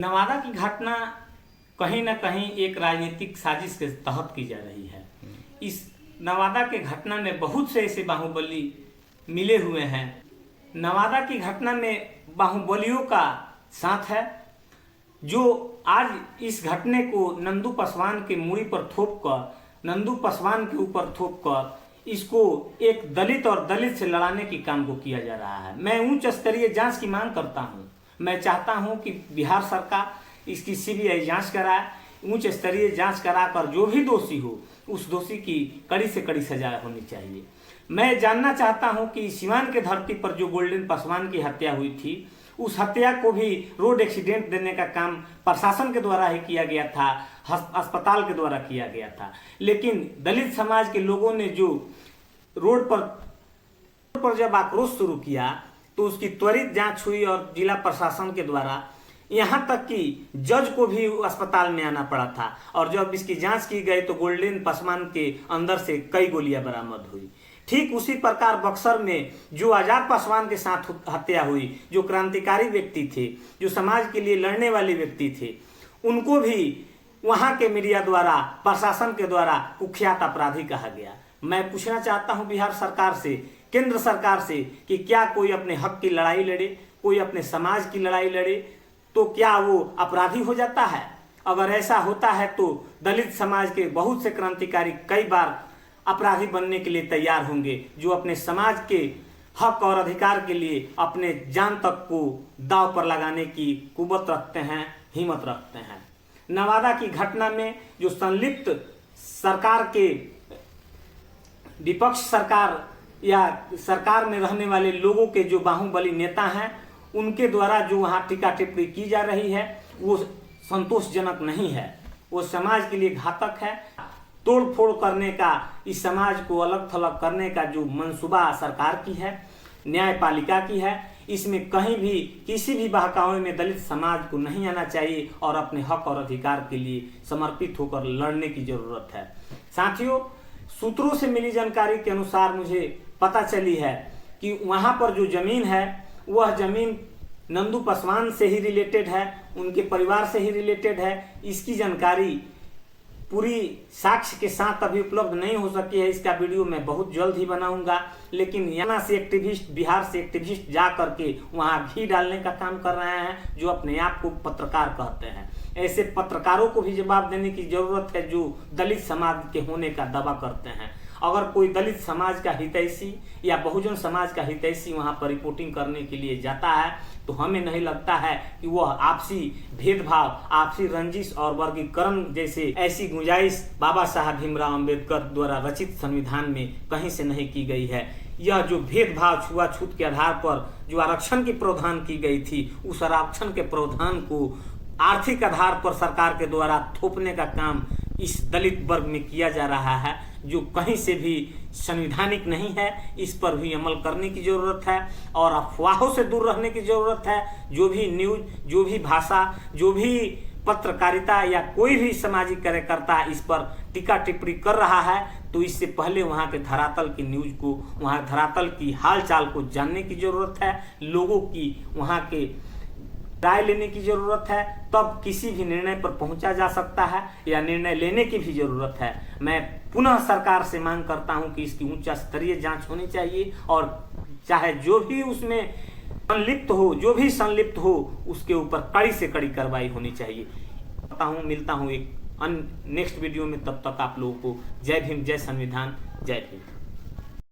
नवादा की घटना कहीं न कहीं एक राजनीतिक साजिश के तहत की जा रही है। इस नवादा के घटना में बहुत से ऐसे बाहुबली मिले हुए हैं। नवादा की घटना में बाहुबलियों का साथ है, जो आज इस घटने को नंदू पासवान के मूड़ी पर थोप कर, नंदू पासवान के ऊपर थोप कर इसको एक दलित और दलित से लड़ाने की काम को किया जा रहा है। मैं उच्च स्तरीय जांच की मांग करता हूं। मैं चाहता हूं कि बिहार सरकार इसकी सीबीआई जांच कराए, उच्च स्तरीय जांच कराकर जो भी दोषी हो उस दोषी की कड़ी से कड़ी सजा होनी चाहिए। मैं जानना चाहता हूं कि सिवान के धरती पर जो गोल्डन पासवान की हत्या हुई थी, उस हत्या को भी रोड एक्सीडेंट देने का काम प्रशासन के द्वारा ही किया गया था, अस्पताल के द्वारा किया गया था। लेकिन दलित समाज के लोगों ने जो रोड पर जब आक्रोश शुरू किया तो उसकी त्वरित जांच हुई और जिला प्रशासन के द्वारा यहाँ तक कि जज को भी अस्पताल में आना पड़ा था। और जब इसकी जांच की गई तो गोल्डन पासवान के अंदर से कई गोलियां बरामद हुई। ठीक उसी प्रकार बक्सर में जो आजाद पासवान के साथ हत्या हुई, जो क्रांतिकारी व्यक्ति थे, जो समाज के लिए लड़ने वाले व्यक्ति थे, उनको भी वहां के मीडिया द्वारा, प्रशासन के द्वारा कुख्यात अपराधी कहा गया। मैं पूछना चाहता हूं बिहार सरकार से, केंद्र सरकार से कि क्या कोई अपने हक की लड़ाई लड़े, कोई अपने समाज की लड़ाई लड़े तो क्या वो अपराधी हो जाता है? अगर ऐसा होता है तो दलित समाज के बहुत से क्रांतिकारी कई बार अपराधी बनने के लिए तैयार होंगे, जो अपने समाज के हक और अधिकार के लिए अपने जान तक को दांव पर लगाने की कुव्वत रखते हैं, हिम्मत रखते हैं। नवादा की घटना में जो संलिप्त सरकार के विपक्ष सरकार या सरकार में रहने वाले लोगों के जो बाहुबली नेता हैं, उनके द्वारा जो वहाँ टीका टिप्पणी की जा रही है वो संतोषजनक नहीं है, वो समाज के लिए घातक है। तोड़ फोड़ करने का, इस समाज को अलग थलग करने का जो मंसूबा सरकार की है, न्यायपालिका की है, इसमें कहीं भी किसी भी बहकावे में दलित समाज को नहीं आना चाहिए और अपने हक और अधिकार के लिए समर्पित होकर लड़ने की जरूरत है। साथियों, सूत्रों से मिली जानकारी के अनुसार मुझे पता चली है कि वहाँ पर जो जमीन है वह जमीन नंदू पासवान से ही रिलेटेड है, उनके परिवार से ही रिलेटेड है। इसकी जानकारी पूरी साक्ष्य के साथ अभी उपलब्ध नहीं हो सकी है। इसका वीडियो मैं बहुत जल्द ही बनाऊंगा। लेकिन यहाँ से एक्टिविस्ट, बिहार से एक्टिविस्ट जा करके वहाँ घी डालने का काम कर रहे हैं, जो अपने आप को पत्रकार कहते हैं। ऐसे पत्रकारों को भी जवाब देने की जरूरत है जो दलित समाज के होने का दावा करते हैं। अगर कोई दलित समाज का हितैषी या बहुजन समाज का हितैषी वहां पर रिपोर्टिंग करने के लिए जाता है तो हमें नहीं लगता है कि वह आपसी भेदभाव, आपसी रंजिश और वर्गीकरण जैसे ऐसी गुंजाइश बाबा साहब भीमराव अंबेडकर द्वारा रचित संविधान में कहीं से नहीं की गई है। यह जो भेदभाव छुआछूत के आधार पर जो आरक्षण की प्रावधान की गई थी, उस आरक्षण के प्रावधान को आर्थिक आधार पर सरकार के द्वारा थोपने का काम इस दलित वर्ग में किया जा रहा है, जो कहीं से भी संवैधानिक नहीं है। इस पर भी अमल करने की जरूरत है और अफवाहों से दूर रहने की जरूरत है। जो भी न्यूज, जो भी भाषा, जो भी पत्रकारिता या कोई भी सामाजिक कार्यकर्ता इस पर टीका टिप्पणी कर रहा है तो इससे पहले वहाँ के धरातल की न्यूज को, वहाँ धरातल की हालचाल को जानने की जरूरत है। लोगों की वहाँ के राय लेने की जरूरत है, तब किसी भी निर्णय पर पहुंचा जा सकता है या निर्णय लेने की भी जरूरत है। मैं पुनः सरकार से मांग करता हूं कि इसकी उच्च स्तरीय जांच होनी चाहिए और चाहे जो भी उसमें संलिप्त हो, जो भी संलिप्त हो, उसके ऊपर कड़ी से कड़ी कार्रवाई होनी चाहिए। मिलता हूं एक नेक्स्ट वीडियो में। तब तक आप लोगों को जय भीम, जय संविधान, जय भीम।